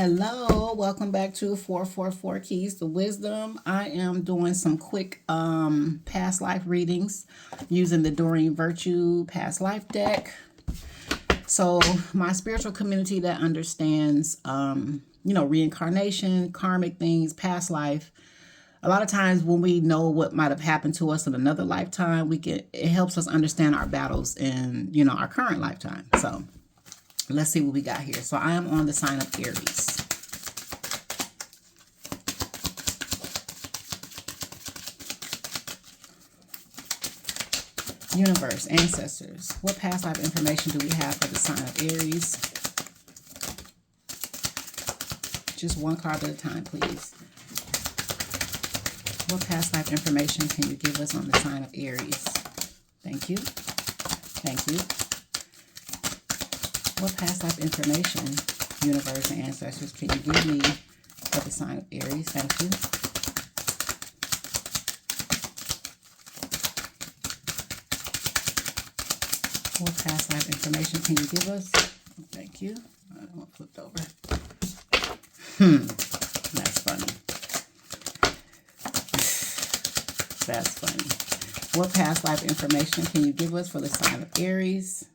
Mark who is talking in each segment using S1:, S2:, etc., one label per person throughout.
S1: Hello, welcome back to 444 Keys to Wisdom. I am doing some quick past life readings using the Doreen Virtue past life deck. So my spiritual community that understands reincarnation, karmic things, past life. A lot of times when we know what might have happened to us in another lifetime, it helps us understand our battles in, our current lifetime. So let's see what we got here. So I am on the sign of Aries. Universe, ancestors, what past life information do we have for the sign of Aries? Just one card at a time, please. What past life information can you give us on the sign of Aries? Thank you. Thank you. What past life information, universe and ancestors, can you give me for the sign of Aries? Thank you. What past life information can you give us? Thank you. I don't want it flipped over. That's funny. That's funny. What past life information can you give us for the sign of Aries?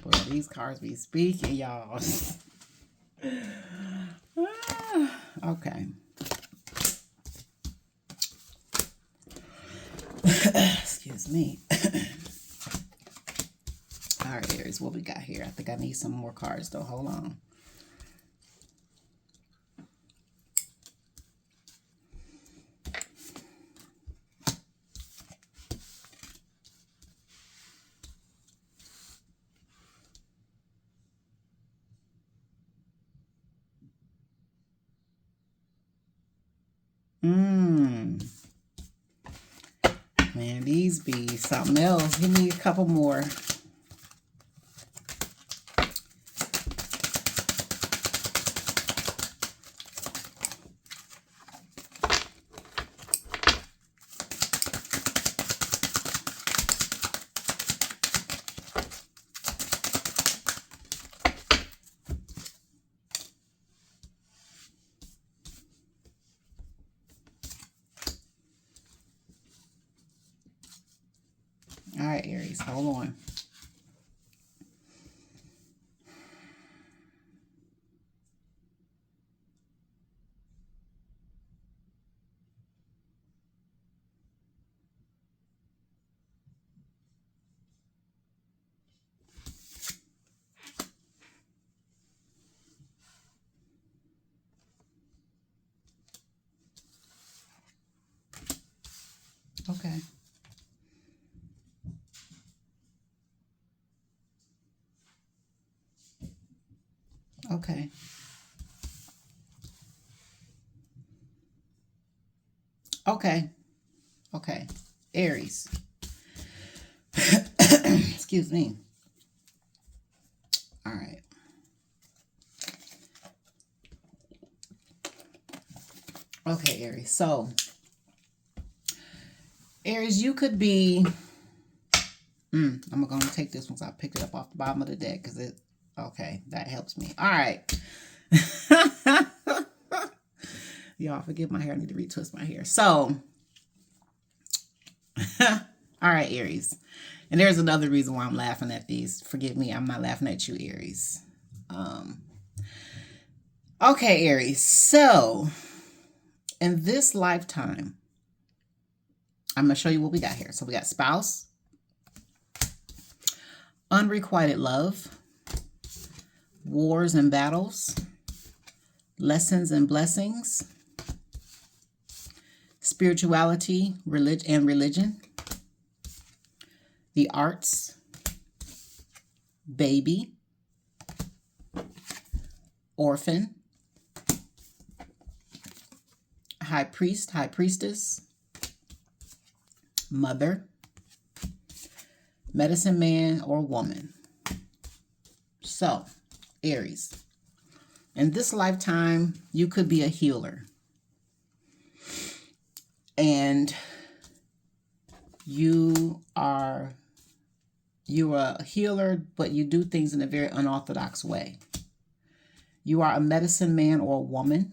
S1: Boy, these cards be speaking, y'all. Okay. Excuse me. All right, Aries, what we got here? I think I need some more cards, though. Hold on. Man, these be something else. Give me a couple more. All right, Aries, hold on. Okay. Okay. Okay. Okay. Aries. Excuse me. All right. Okay, Aries. So, Aries, you could be... I'm going to take this one because I picked it up off the bottom of the deck because it... Okay, that helps me. All right. Y'all, forgive my hair. I need to retwist my hair. So, all right, Aries. And there's another reason why I'm laughing at these. Forgive me, I'm not laughing at you, Aries. Okay, Aries. So, in this lifetime, I'm going to show you what we got here. So, we got spouse, unrequited love, wars and battles, lessons and blessings, spirituality, religion, the arts, baby, orphan, high priest, high priestess, mother, medicine man or woman. So, Aries, in this lifetime, you could be a healer. And you are a healer, but you do things in a very unorthodox way. You are a medicine man or a woman.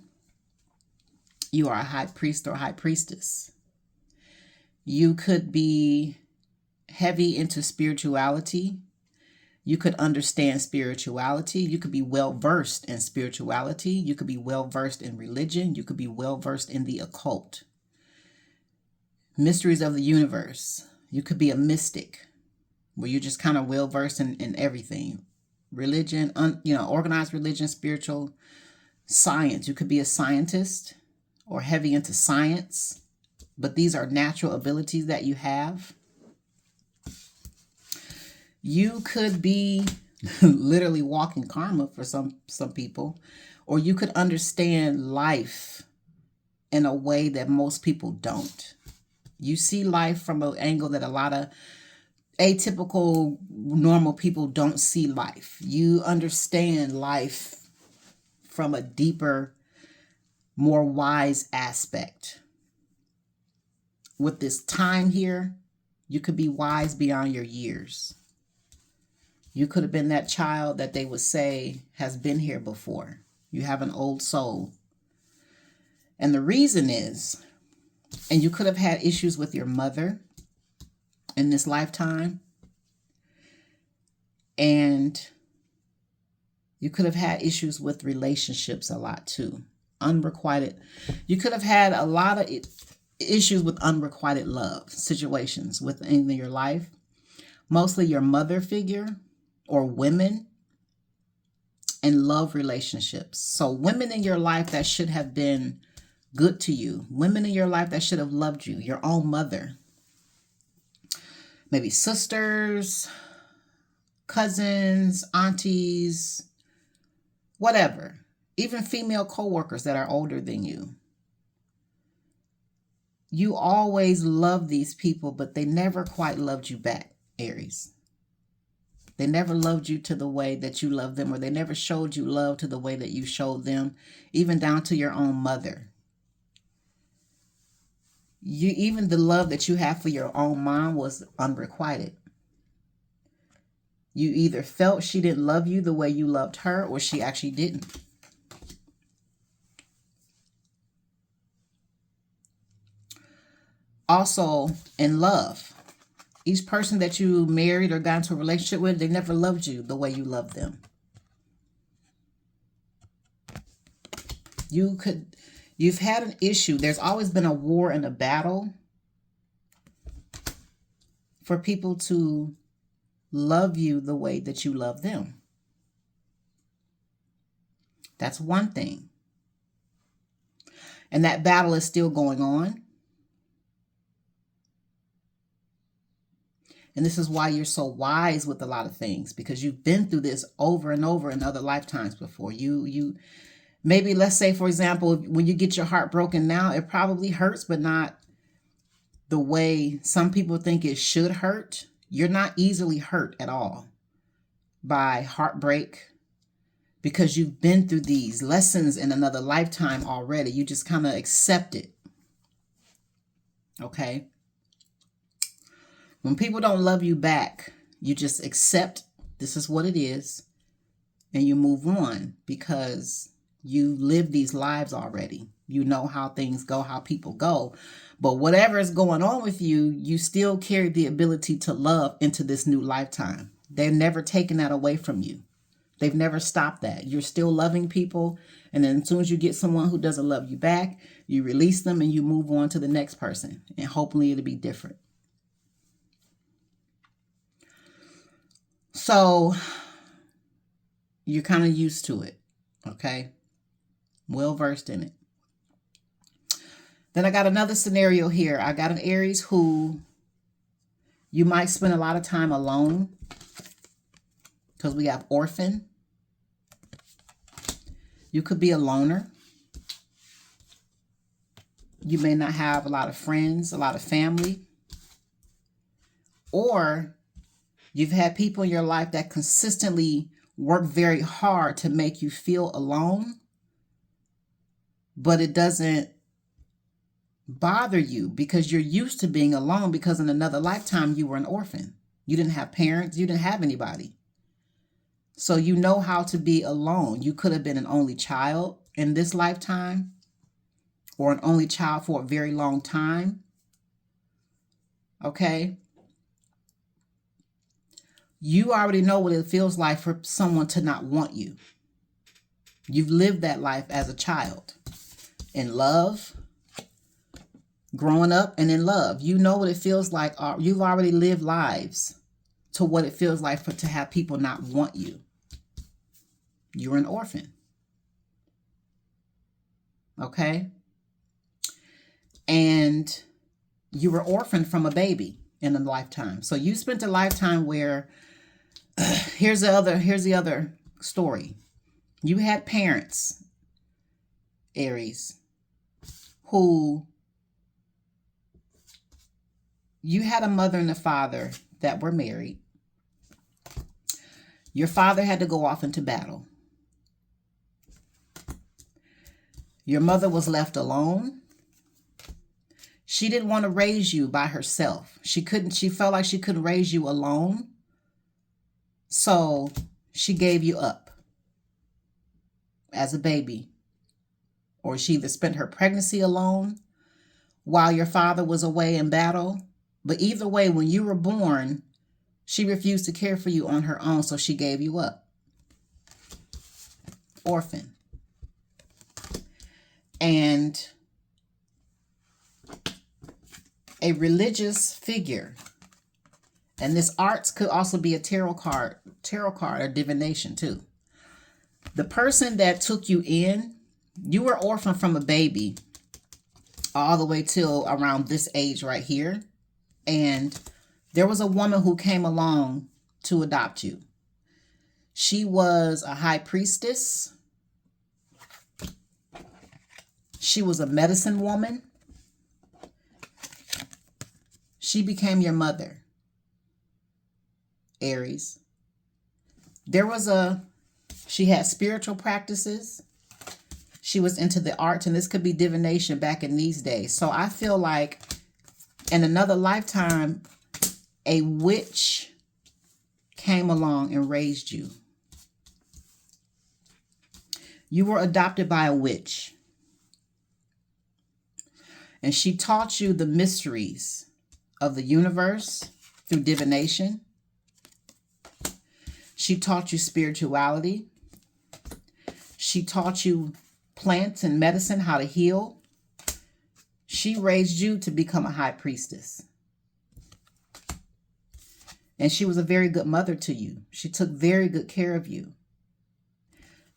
S1: You are a high priest or high priestess. You could be heavy into spirituality. You could understand spirituality. You could be well versed in spirituality. You could be well versed in religion. You could be well versed in the occult. Mysteries of the universe. You could be a mystic, where you're just kind of well versed in everything. Religion, organized religion, spiritual, science. You could be a scientist or heavy into science, but these are natural abilities that you have. You could be literally walking karma for some people, or you could understand life in a way that most people don't. You see life from an angle that a lot of atypical, normal people don't see life. You understand life from a deeper, more wise aspect. With this time here, you could be wise beyond your years. You could have been that child that they would say has been here before. You have an old soul. And the reason is, and you could have had issues with your mother in this lifetime. And you could have had issues with relationships a lot too. Unrequited. You could have had a lot of issues with unrequited love situations within your life. Mostly your mother figure or women and love relationships. So women in your life that should have been good to you. Women in your life that should have loved you. Your own mother. Maybe sisters, cousins, aunties, whatever. Even female co-workers that are older than you. You always love these people, but they never quite loved you back, Aries. They never loved you to the way that you love them, or they never showed you love to the way that you showed them, even down to your own mother. Even the love that you have for your own mom was unrequited. You either felt she didn't love you the way you loved her, or she actually didn't. Also, in love. Each person that you married or got into a relationship with, they never loved you the way you loved them. You've had an issue. There's always been a war and a battle for people to love you the way that you love them. That's one thing. And that battle is still going on. And this is why you're so wise with a lot of things, because you've been through this over and over in other lifetimes before. You maybe, let's say, for example, when you get your heart broken now, it probably hurts, but not the way some people think it should hurt. You're not easily hurt at all by heartbreak, because you've been through these lessons in another lifetime already. You just kind of accept it. Okay? When people don't love you back, you just accept this is what it is, and you move on, because you live these lives already. You know how things go, how people go. But whatever is going on with you, you still carry the ability to love into this new lifetime. They've never taken that away from you. They've never stopped that. You're still loving people. And then as soon as you get someone who doesn't love you back, you release them and you move on to the next person. And hopefully it'll be different. So you're kind of used to it. Okay? Well versed in it. Then I got another scenario here. I got an Aries who you might spend a lot of time alone, because we have Orphan. You could be a loner. You may not have a lot of friends, a lot of family. Or you've had people in your life that consistently work very hard to make you feel alone, but it doesn't bother you because you're used to being alone, because in another lifetime you were an orphan. You didn't have parents. You didn't have anybody. So you know how to be alone. You could have been an only child in this lifetime, or an only child for a very long time. Okay? You already know what it feels like for someone to not want you. You've lived that life as a child. In love, growing up and in love. You know what it feels like. You've already lived lives to what it feels like to have people not want you. You're an orphan. Okay? And you were orphaned from a baby in a lifetime. So you spent a lifetime where, here's the other story. You had parents, Aries, who, you had a mother and a father that were married. Your father had to go off into battle. Your mother was left alone. She didn't want to raise you by herself. She felt like she couldn't raise you alone. So she gave you up as a baby. Or she either spent her pregnancy alone while your father was away in battle. But either way, when you were born, she refused to care for you on her own, so she gave you up. Orphan. And a religious figure. And this arts could also be a tarot card or divination too. The person that took you in, you were orphaned from a baby all the way till around this age right here. And there was a woman who came along to adopt you. She was a high priestess. She was a medicine woman. She became your mother, Aries. She had spiritual practices. She was into the arts, and this could be divination back in these days. So I feel like in another lifetime, a witch came along and raised you. You were adopted by a witch. And she taught you the mysteries of the universe through divination. She taught you spirituality. She taught you plants and medicine, how to heal. She raised you to become a high priestess. And she was a very good mother to you. She took very good care of you.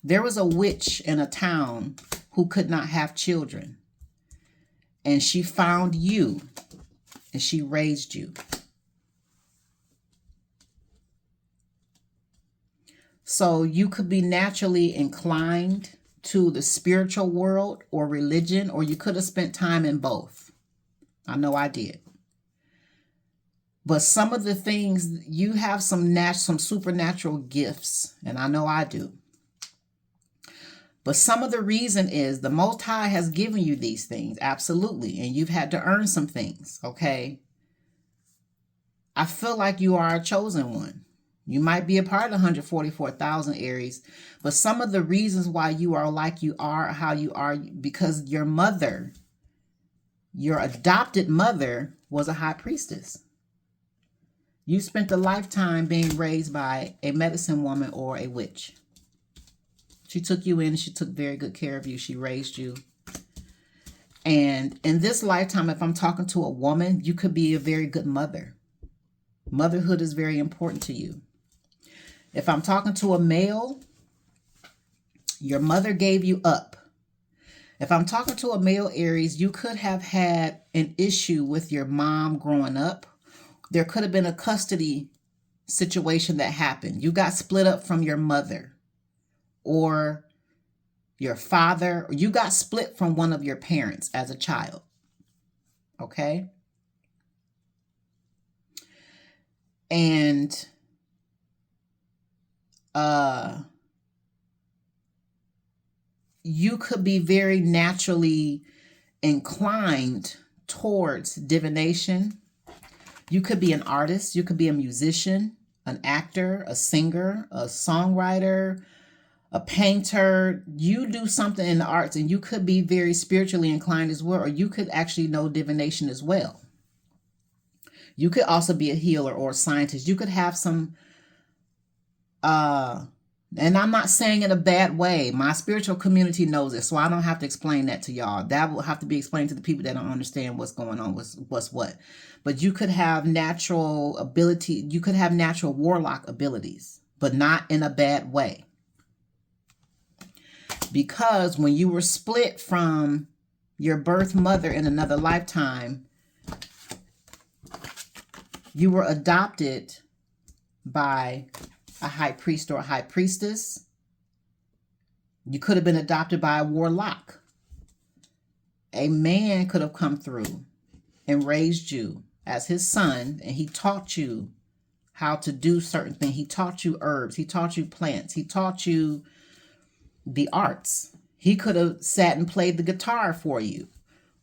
S1: There was a witch in a town who could not have children. And she found you. And she raised you. So you could be naturally inclined to the spiritual world or religion, or you could have spent time in both. I know I did. But some of the things, you have some supernatural gifts, and I know I do. But some of the reason is the Most High has given you these things, absolutely. And you've had to earn some things, okay? I feel like you are a chosen one. You might be a part of the 144,000 Aries, but some of the reasons why you are like you are, how you are, because your mother, your adopted mother, was a high priestess. You spent a lifetime being raised by a medicine woman or a witch. She took you in. She took very good care of you. She raised you. And in this lifetime, if I'm talking to a woman, you could be a very good mother. Motherhood is very important to you. If I'm talking to a male, your mother gave you up. If I'm talking to a male Aries, you could have had an issue with your mom growing up. There could have been a custody situation that happened. You got split up from your mother. Or your father, or you got split from one of your parents as a child. Okay? And you could be very naturally inclined towards divination. You could be an artist. You could be a musician. an actor, a singer, a songwriter, a painter. You do something in the arts, and you could be very spiritually inclined as well, or you could actually know divination as well. You could also be a healer or a scientist. You could have some, and I'm not saying in a bad way. My spiritual community knows it, so I don't have to explain that to y'all. That will have to be explained to the people that don't understand what's going on, what's what. But you could have natural ability. You could have natural warlock abilities, but not in a bad way. Because when you were split from your birth mother in another lifetime, you were adopted by a high priest or a high priestess. You could have been adopted by a warlock. A man could have come through and raised you as his son, and he taught you how to do certain things. He taught you herbs. He taught you plants. He taught you the arts. He could have sat and played the guitar for you,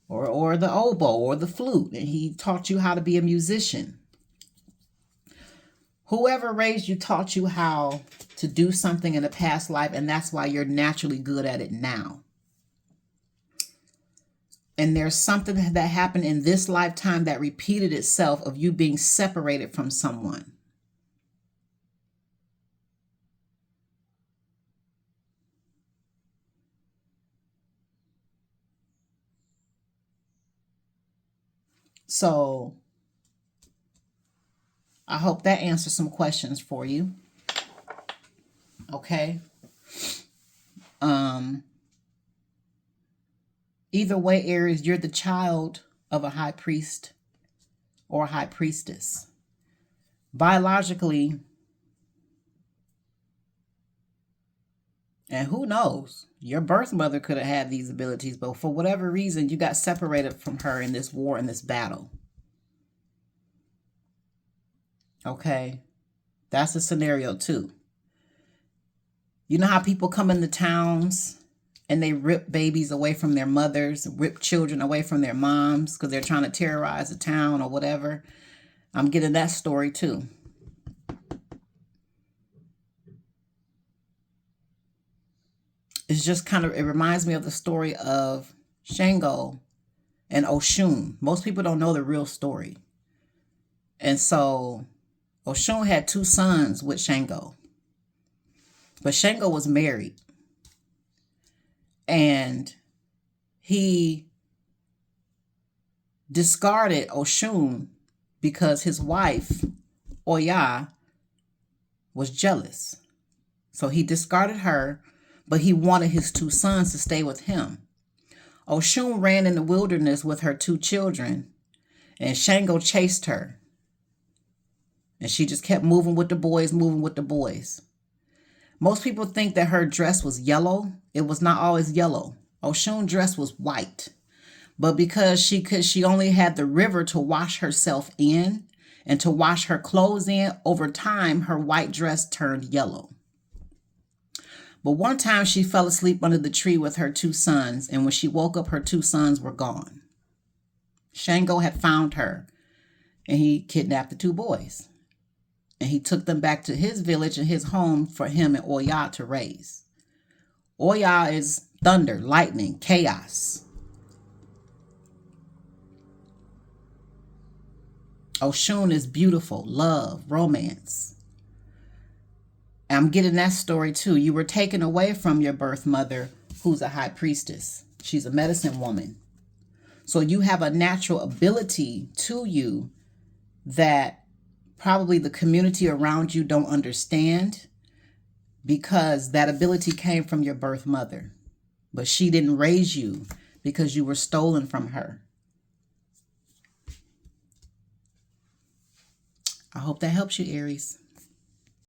S1: or the oboe or the flute, and he taught you how to be a musician. Whoever raised you taught you how to do something in a past life, and that's why you're naturally good at it now. And there's something that happened in this lifetime that repeated itself of you being separated from someone. So I hope that answers some questions for you. Okay. Either way, Aries, you're the child of a high priest or a high priestess. Biologically, and who knows, your birth mother could have had these abilities, but for whatever reason, you got separated from her in this war, in this battle. Okay. That's a scenario too. You know how people come into towns and they rip babies away from their mothers, rip children away from their moms because they're trying to terrorize the town or whatever? I'm getting that story too. It's just kind of, it reminds me of the story of Shango and Oshun. Most people don't know the real story. And so Oshun had 2 sons with Shango. But Shango was married. And he discarded Oshun because his wife, Oya, was jealous. So he discarded her, but he wanted his 2 sons to stay with him. Oshun ran in the wilderness with her 2 children, and Shango chased her. And she just kept moving with the boys, moving with the boys. Most people think that her dress was yellow. It was not always yellow. Oshun's dress was white. But because she only had the river to wash herself in and to wash her clothes in, over time, her white dress turned yellow. But one time she fell asleep under the tree with her 2 sons, and when she woke up, her 2 sons were gone. Shango had found her, and he kidnapped the 2 boys. And he took them back to his village and his home for him and Oya to raise. Oya is thunder, lightning, chaos. Oshun is beautiful, love, romance. I'm getting that story too. You were taken away from your birth mother, who's a high priestess. She's a medicine woman. So you have a natural ability to you that probably the community around you don't understand, because that ability came from your birth mother. But she didn't raise you because you were stolen from her. I hope that helps you, Aries.